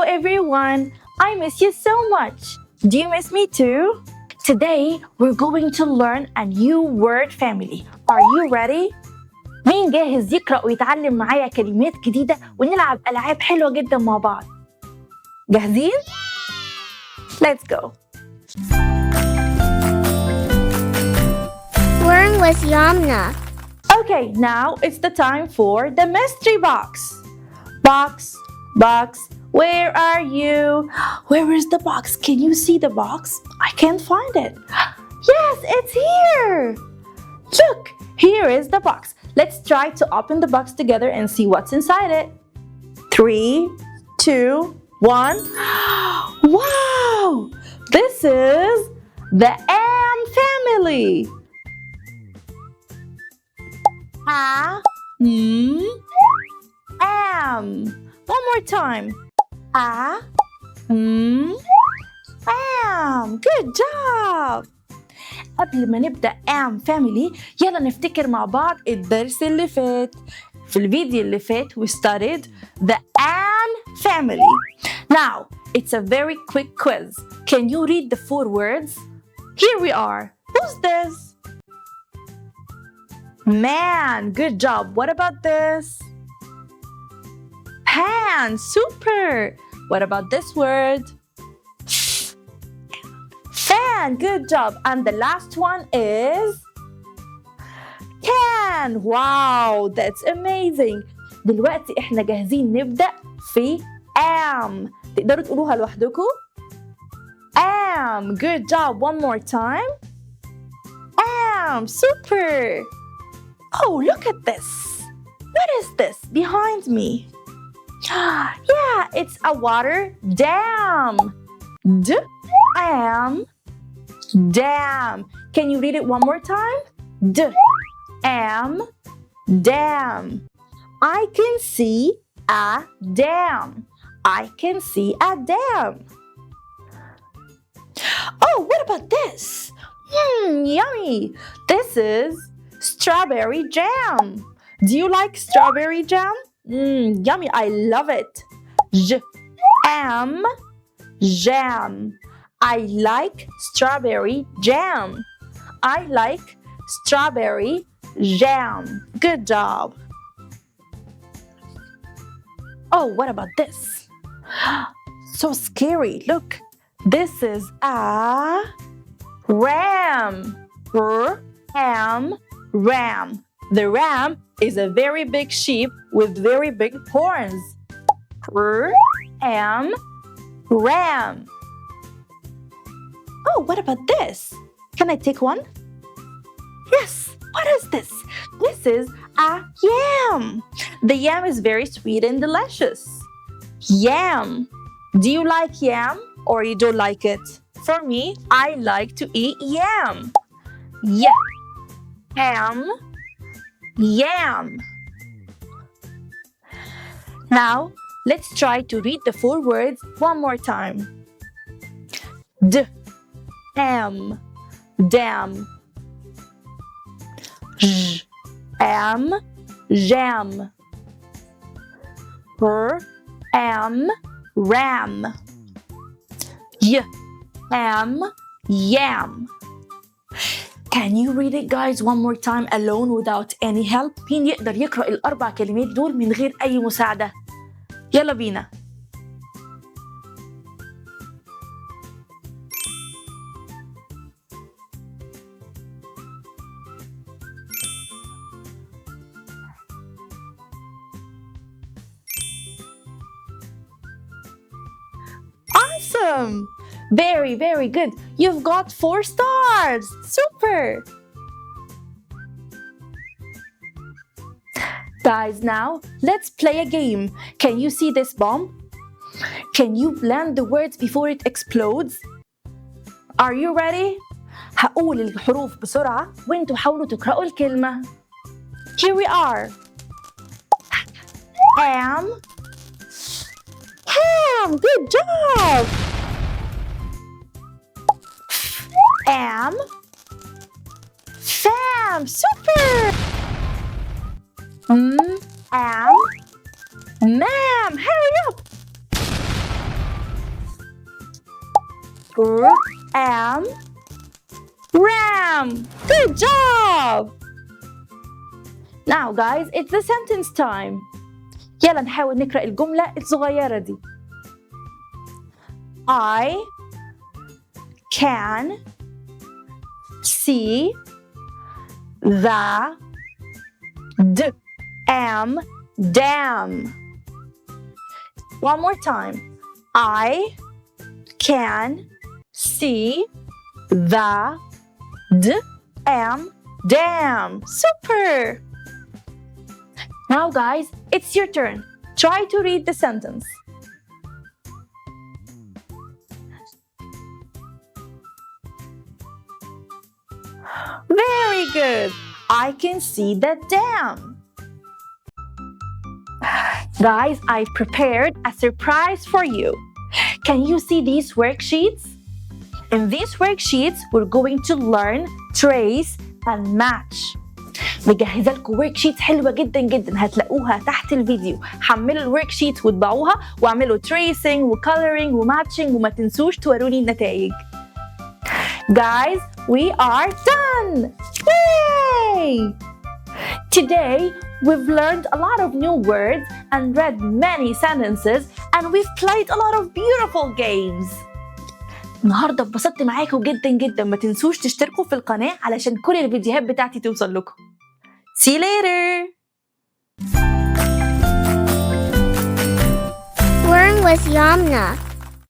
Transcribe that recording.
everyone! I miss you so much! Do you miss me too? Today, we're going to learn a new word family. Are you ready? مين جاهز يقرأ ويتعلم معايا كلمات جديدة ونلعب ألعاب حلوة جدا مع بعض؟ جاهزين؟ Let's go! Learn with Yamna. Okay, now it's the time for the mystery box. Box, where are you? Where is the box? Can you see the box? I can't find it. Yes, it's here. Look, here is the box. Let's try to open the box together and see what's inside it. 3, 2, 1. Wow! This is the Am family. Am. One more time. Am. Good job. قبل ما نبدأ Am family يلا نفتكر مع بعض الدرس اللي فات. في الفيديو اللي فات we studied the Am family. Now it's a very quick quiz. Can you read the 4 words? Here we are. Who's this? Man. Good job. What about this? Pan. Super. What about this word? Fan. Good job. And the last one is can. Wow, that's amazing. دلوقتي احنا جاهزين نبدأ في am. تقدروا تقولوها لوحدكم؟ Am. Good job. One more time. Am. Super. Oh, look at this. What is this behind me? Yeah, it's a water dam. Am. Dam. Can you read it one more time? Am. Dam. I can see a dam. I can see a dam. Oh, what about this? Yummy. This is strawberry jam. Do you like strawberry jam? Yummy. I love it. Am. Jam. I like strawberry jam. I like strawberry jam. Good job. Oh, what about this? So scary. Look. This is a ram. Ram. Ram. The ram is a very big sheep with very big horns. Ram. Ram. Oh, what about this? Can I take one? Yes. What is this? This is a yam. The yam is very sweet and delicious. Yam. Do you like yam or you don't like it? For me, I like to eat yam. Yeah. Ham. Yam. Now, let's try to read the 4 words one more time. Am. Dam. Am. Jam. Am. Ram. Am. Yam. Can you read it guys one more time alone without any help? مين يقدر يقرأ ال4 كلمات دول من غير أي مساعدة؟ يلا بينا. Awesome! Very, very good. You've got 4 stars. Super! Guys, now let's play a game. Can you see this bomb? Can you blend the words before it explodes? Are you ready? هقول الحروف بسرعة وانتوا حاولوا تقرأوا الكلمة. Here we are. Am. Ham. Good job. Am. Fam. Super. Am. Ma'am. Hurry up. am ram. Good job. Now guys, it's the sentence time. يلا نحاول نقرأ الجملة الصغيرة دي. I can see the dam. One more time. I can see the dam. Super! Now guys, it's your turn. Try to read the sentence. Very good. I can see the dam. Guys, I prepared a surprise for you. Can you see these worksheets? In these worksheets, we're going to learn trace and match. مجهزة لكم worksheets حلوة جدا جدا هتلاقوها تحت الفيديو. حملوا الوركشيت واتبعوها واعملوا tracing وcoloring وmatching وما تنسوش توروني النتائج. Guys, we are done! Yay! Today, we've learned a lot of new words and read many sentences and we've played a lot of beautiful games. النهاردة اتبسطت معاكم جدا جدا. ما تنسوش تشتركوا في القناة علشان كل الفيديوهات بتاعتي توصل لكم. See you later! Learn with Yamna.